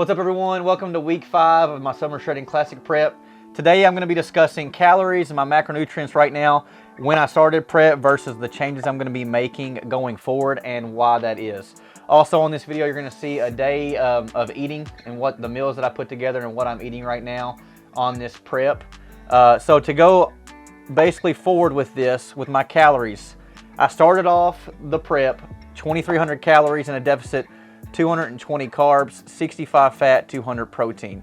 What's up everyone? Welcome to week 5 of my Summer Shredding Classic Prep. Today I'm going to be discussing calories and my macronutrients right now, when I started prep versus the changes I'm going to be making going forward and why that is. Also on this video you're going to see a day of eating and what the meals that I put together and what I'm eating right now on this prep. So to go basically forward with this, with my calories, I started off the prep 2,300 calories in a deficit, 220 carbs, 65 fat, 200 protein.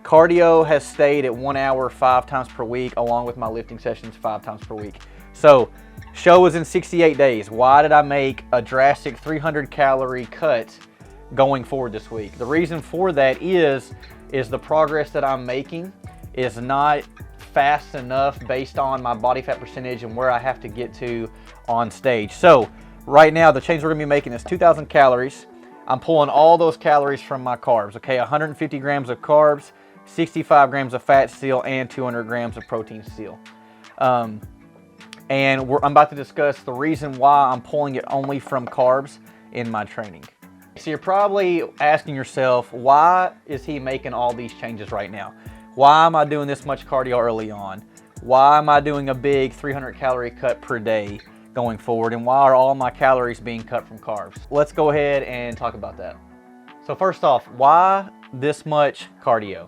Cardio has stayed at 1 hour 5 times per week, along with my lifting sessions 5 times per week. So show was in 68 days. Why did I make a drastic 300 calorie cut going forward this week? The reason for that is the progress that I'm making is not fast enough based on my body fat percentage and where I have to get to on stage. So right now the change we're gonna be making is 2,000 calories. I'm pulling all those calories from my carbs, okay? 150 grams of carbs, 65 grams of fat still, and 200 grams of protein still. I'm about to discuss the reason why I'm pulling it only from carbs in my training. So you're probably asking yourself, why is he making all these changes right now? Why am I doing this much cardio early on? Why am I doing a big 300 calorie cut per day going forward, and why are all my calories being cut from carbs? Let's go ahead and talk about that. So first off, why this much cardio?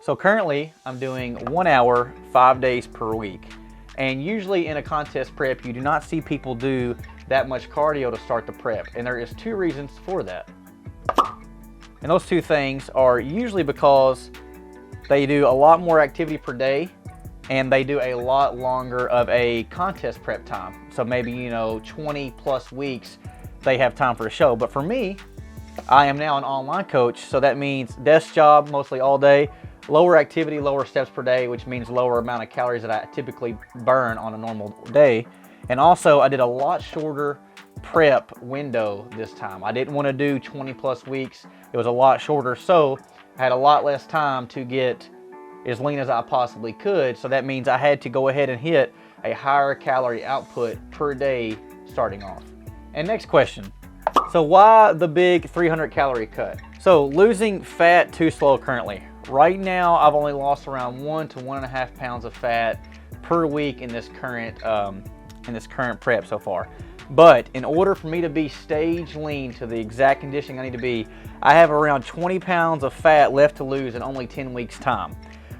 So currently I'm doing 1 hour 5 days per week, and usually in a contest prep you do not see people do that much cardio to start the prep, and there is 2 reasons for that. And those 2 things are usually because they do a lot more activity per day and they do a lot longer of a contest prep time. So maybe, 20 plus weeks they have time for a show. But for me, I am now an online coach, so that means desk job mostly all day, lower activity, lower steps per day, which means lower amount of calories that I typically burn on a normal day. And also I did a lot shorter prep window this time. I didn't want to do 20 plus weeks. It was a lot shorter, so I had a lot less time to get as lean as I possibly could. So that means I had to go ahead and hit a higher calorie output per day starting off. And next question. So why the big 300 calorie cut? So losing fat too slow currently. Right now I've only lost around 1 to 1.5 pounds of fat per week in this current prep so far. But in order for me to be stage lean to the exact conditioning I need to be, I have around 20 pounds of fat left to lose in only 10 weeks time.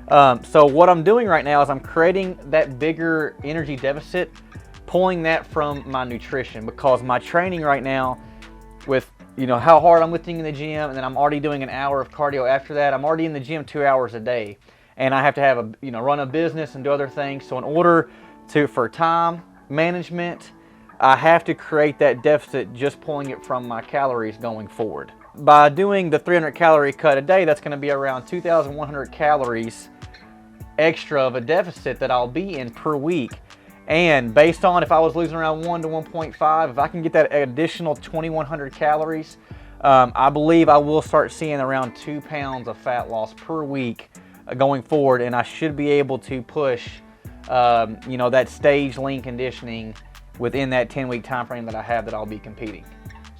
So what I'm doing right now is I'm creating that bigger energy deficit, pulling that from my nutrition, because my training right now with how hard I'm lifting in the gym, and then I'm already doing an hour of cardio after that. I'm already in the gym 2 hours a day, and I have to have run a business and do other things. So in order for time management, I have to create that deficit just pulling it from my calories going forward. By doing the 300 calorie cut a day, that's going to be around 2,100 calories extra of a deficit that I'll be in per week. And based on if I was losing around 1 to 1.5, if I can get that additional 2,100 calories, I believe I will start seeing around 2 pounds of fat loss per week going forward, and I should be able to push that stage lean conditioning within that 10-week time frame that I have that I'll be competing.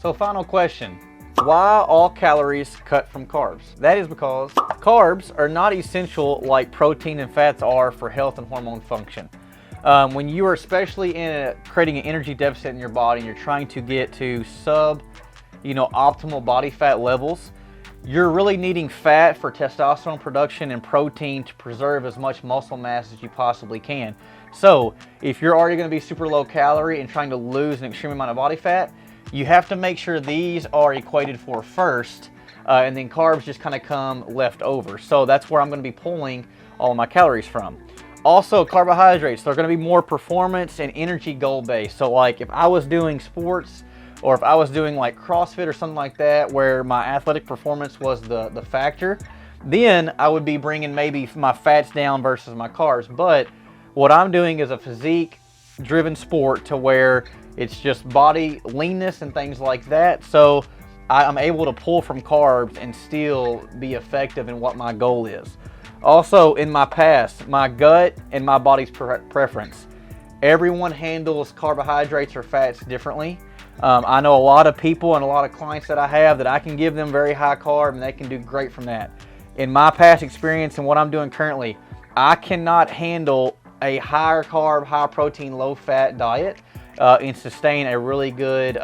So final question. Why all calories cut from carbs? That is because carbs are not essential like protein and fats are for health and hormone function. When you are especially creating an energy deficit in your body and you're trying to get to optimal body fat levels, you're really needing fat for testosterone production and protein to preserve as much muscle mass as you possibly can. So if you're already going to be super low calorie and trying to lose an extreme amount of body fat, you have to make sure these are equated for first, and then carbs just kind of come left over. So that's where I'm going to be pulling all of my calories from. Also, carbohydrates, they're going to be more performance and energy goal based. So like if I was doing sports, or if I was doing like CrossFit or something like that, where my athletic performance was the factor, then I would be bringing maybe my fats down versus my carbs. But what I'm doing is a physique driven sport to where it's just body leanness and things like that. So I'm able to pull from carbs and still be effective in what my goal is. Also, in my past, my gut and my body's preference. Everyone handles carbohydrates or fats differently. I know a lot of people and a lot of clients that I have that I can give them very high carb and they can do great from that. In my past experience and what I'm doing currently, I cannot handle a higher carb, high protein, low fat diet and sustain a really good,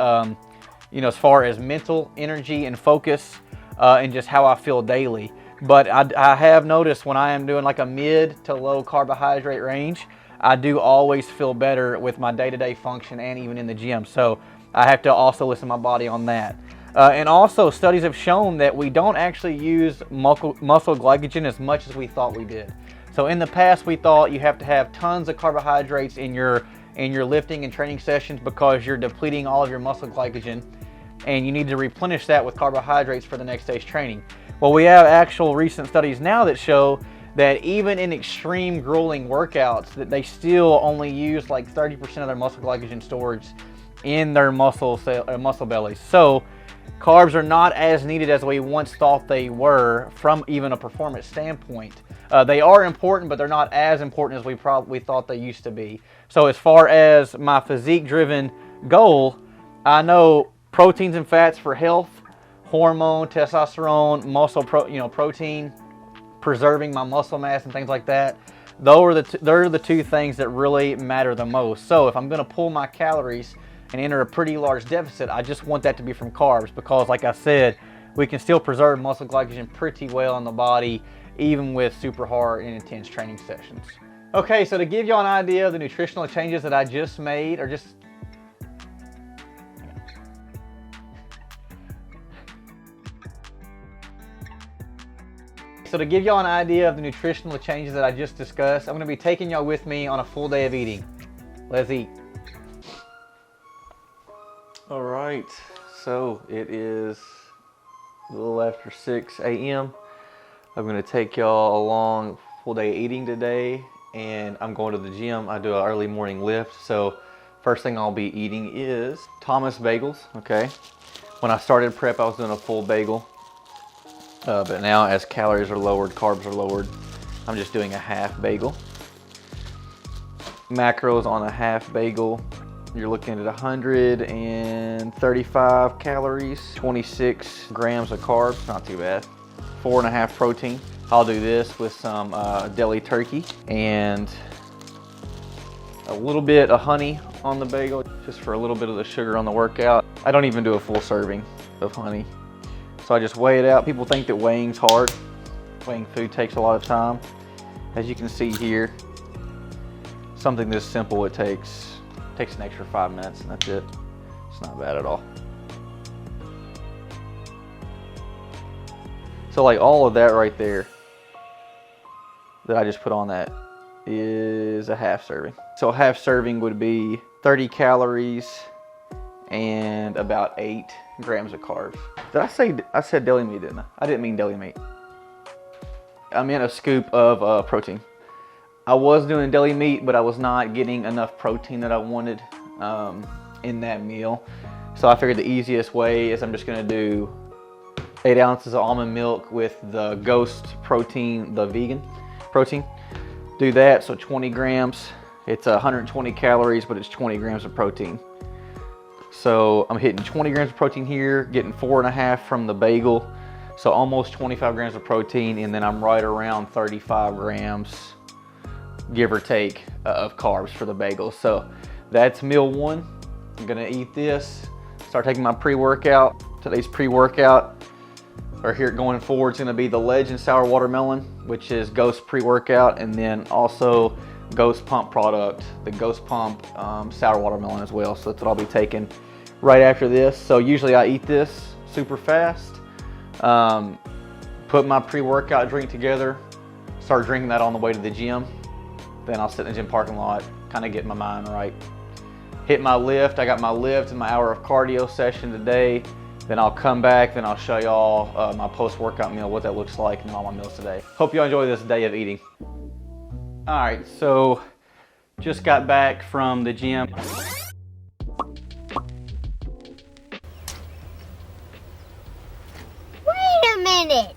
you know, as far as mental energy and focus and just how I feel daily. But I have noticed when I am doing like a mid to low carbohydrate range, I do always feel better with my day-to-day function and even in the gym. So I have to also listen to my body on that. And also studies have shown that we don't actually use muscle glycogen as much as we thought we did. So in the past we thought you have to have tons of carbohydrates in your lifting and training sessions because you're depleting all of your muscle glycogen and you need to replenish that with carbohydrates for the next day's training. Well, we have actual recent studies now that show that even in extreme grueling workouts that they still only use like 30% of their muscle glycogen storage in their muscle bellies. So carbs are not as needed as we once thought they were from even a performance standpoint. They are important, but they're not as important as we thought they used to be. So as far as my physique-driven goal, I know proteins and fats for health, hormone, testosterone, protein, preserving my muscle mass and things like that. Those are the two things that really matter the most. So if I'm going to pull my calories and enter a pretty large deficit, I just want that to be from carbs because, like I said, we can still preserve muscle glycogen pretty well in the body, even with super hard and intense training sessions. Okay, so to give you an idea of the nutritional changes that I just made, So to give y'all an idea of the nutritional changes that I just discussed, I'm going to be taking y'all with me on a full day of eating. Let's eat. All right, so it is a little after 6 a.m. I'm going to take y'all along full day eating today, and I'm going to the gym. I do an early morning lift, so first thing I'll be eating is Thomas bagels, okay? When I started prep, I was doing a full bagel. But now as calories are lowered, carbs are lowered, I'm just doing a half bagel. Macros on a half bagel, you're looking at 135 calories, 26 grams of carbs, not too bad. 4.5 protein. I'll do this with some deli turkey and a little bit of honey on the bagel, just for a little bit of the sugar on the workout. I don't even do a full serving of honey. So I just weigh it out. People think that weighing's hard. Weighing food takes a lot of time. As you can see here, something this simple, it takes an extra 5 minutes and that's it. It's not bad at all. So like all of that right there that I just put on that is a half serving. So a half serving would be 30 calories and about 8 grams of carbs. I said deli meat, didn't I? I didn't mean deli meat. I meant a scoop of protein. I was doing deli meat, but I was not getting enough protein that I wanted in that meal. So I figured the easiest way is I'm just gonna do 8 ounces of almond milk with the Ghost protein, the vegan protein. Do that, so 20 grams. It's 120 calories, but it's 20 grams of protein. So I'm hitting 20 grams of protein here, getting 4.5 from the bagel. So almost 25 grams of protein, and then I'm right around 35 grams, give or take, of carbs for the bagel. So that's meal one. I'm gonna eat this, start taking my pre-workout. Today's pre-workout, or here going forward, it's gonna be the Legend Sour Watermelon, which is Ghost pre-workout, and then also Ghost Pump product, the Ghost Pump Sour Watermelon as well. So that's what I'll be taking right after this. So usually I eat this super fast, put my pre-workout drink together, start drinking that on the way to the gym. Then I'll sit in the gym parking lot, kind of get my mind right. Hit my lift. I got my lift and my hour of cardio session today. Then I'll come back, then I'll show y'all my post-workout meal, what that looks like, and all my meals today. Hope y'all enjoy this day of eating. All right, so just got back from the gym. Wait a minute,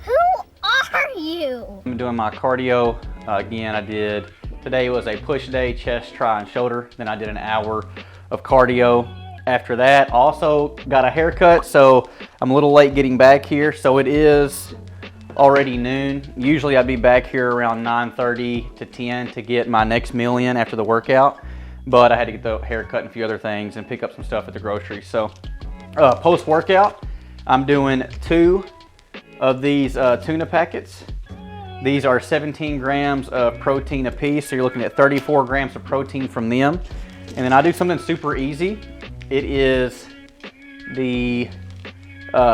who are you? I'm doing my cardio again. Today was a push day, chest, tri, and shoulder. Then I did an hour of cardio After that, also got a haircut, so I'm a little late getting back here. So it is already noon. Usually I'd be back here around 9:30 to 10 to get my next meal in after the workout. But I had to get the haircut and a few other things and pick up some stuff at the grocery. So post-workout, I'm doing 2 of these tuna packets. These are 17 grams of protein a piece, so you're looking at 34 grams of protein from them. And then I do something super easy. It is the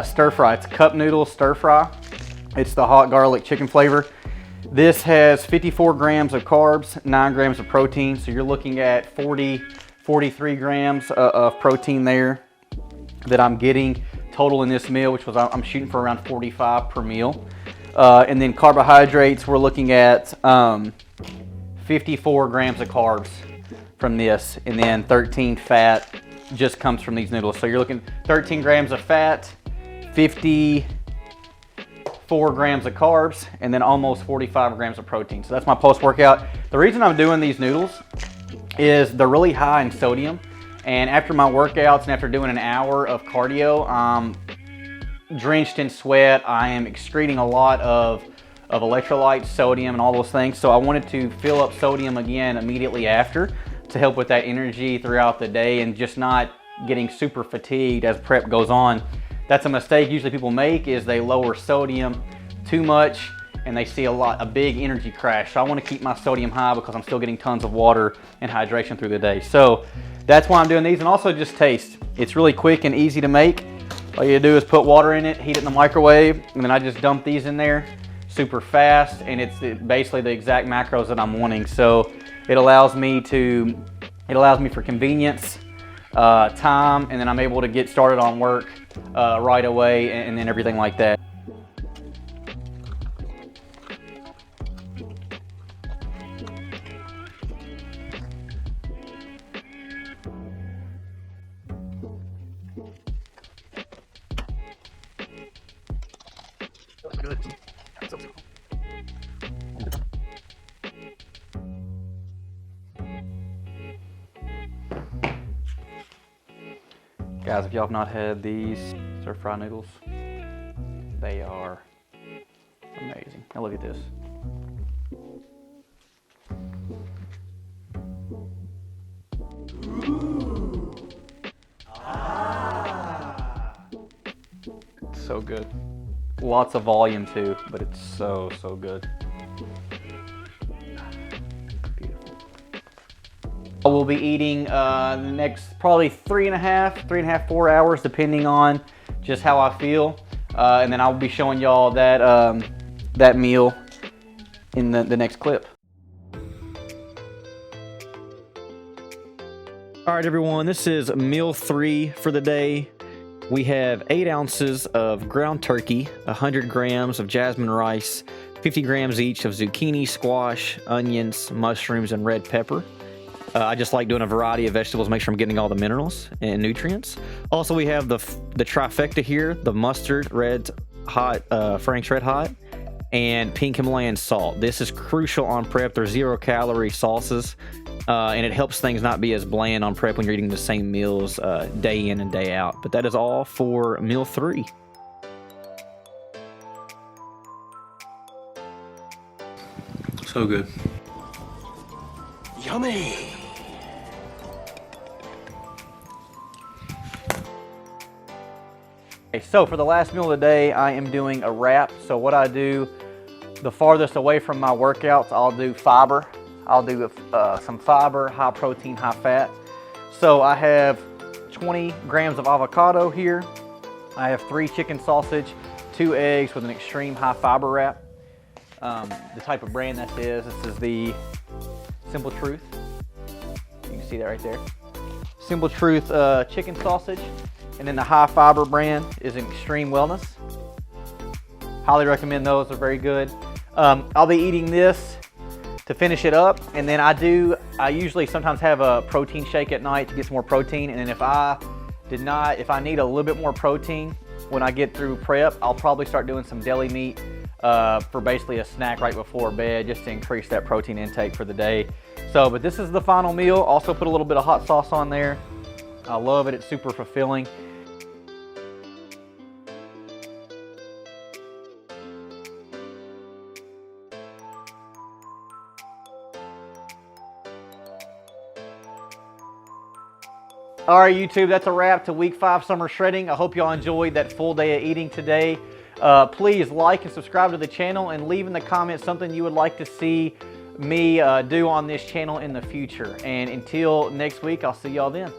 stir fry. It's cup noodle stir fry. It's the hot garlic chicken flavor. This has 54 grams of carbs, 9 grams of protein. So you're looking at 43 grams of protein there that I'm getting total in this meal, which was I'm shooting for around 45 per meal. And then carbohydrates, we're looking at 54 grams of carbs from this, and then 13 fat just comes from these noodles. So you're looking 13 grams of fat, 54 grams of carbs, and then almost 45 grams of protein. So that's my post-workout. The reason I'm doing these noodles is they're really high in sodium. And after my workouts and after doing an hour of cardio, I'm drenched in sweat. I am excreting a lot of electrolytes, sodium, and all those things. So I wanted to fill up sodium again immediately after to help with that energy throughout the day and just not getting super fatigued as prep goes on. That's a mistake usually people make, is they lower sodium too much and they see a big energy crash. So I want to keep my sodium high because I'm still getting tons of water and hydration through the day. So that's why I'm doing these, and also just taste. It's really quick and easy to make. All you do is put water in it, heat it in the microwave, and then I just dump these in there super fast, and it's basically the exact macros that I'm wanting. So it allows me for convenience, time, and then I'm able to get started on work right away, and then everything like that. Good. Guys, if y'all have not had these stir fry noodles, they are amazing. Now look at this. It's so good. Lots of volume too, but it's so good. Beautiful. We'll be eating the next probably 3.5, 4 hours, depending on just how I feel. And then I'll be showing y'all that that meal in the next clip. All right, everyone, this is meal 3 for the day. We have 8 ounces of ground turkey, 100 grams of jasmine rice, 50 grams each of zucchini, squash, onions, mushrooms, and red pepper. I just like doing a variety of vegetables, make sure I'm getting all the minerals and nutrients. Also, we have the trifecta here, the mustard, red hot, Frank's Red Hot, and pink Himalayan salt. This is crucial on prep. They're 0-calorie sauces, and it helps things not be as bland on prep when you're eating the same meals day in and day out. But that is all for meal 3. So good. Yummy. Okay, so for the last meal of the day, I am doing a wrap. So what I do, the farthest away from my workouts, I'll do fiber. I'll do some fiber, high protein, high fat. So I have 20 grams of avocado here. I have 3 chicken sausage, 2 eggs with an extreme high fiber wrap. The type of brand this is the Simple Truth. You can see that right there. Simple Truth chicken sausage. And then the high fiber brand is an Extreme Wellness. Highly recommend those, they're very good. I'll be eating this to finish it up, and then I usually sometimes have a protein shake at night to get some more protein, and then if I need a little bit more protein when I get through prep, I'll probably start doing some deli meat for basically a snack right before bed, just to increase that protein intake for the day. So, but this is the final meal. Also put a little bit of hot sauce on there. I love it. It's super fulfilling. All right, YouTube, that's a wrap to week 5 summer shredding. I hope y'all enjoyed that full day of eating today. Please like and subscribe to the channel and leave in the comments something you would like to see me do on this channel in the future. And until next week, I'll see y'all then.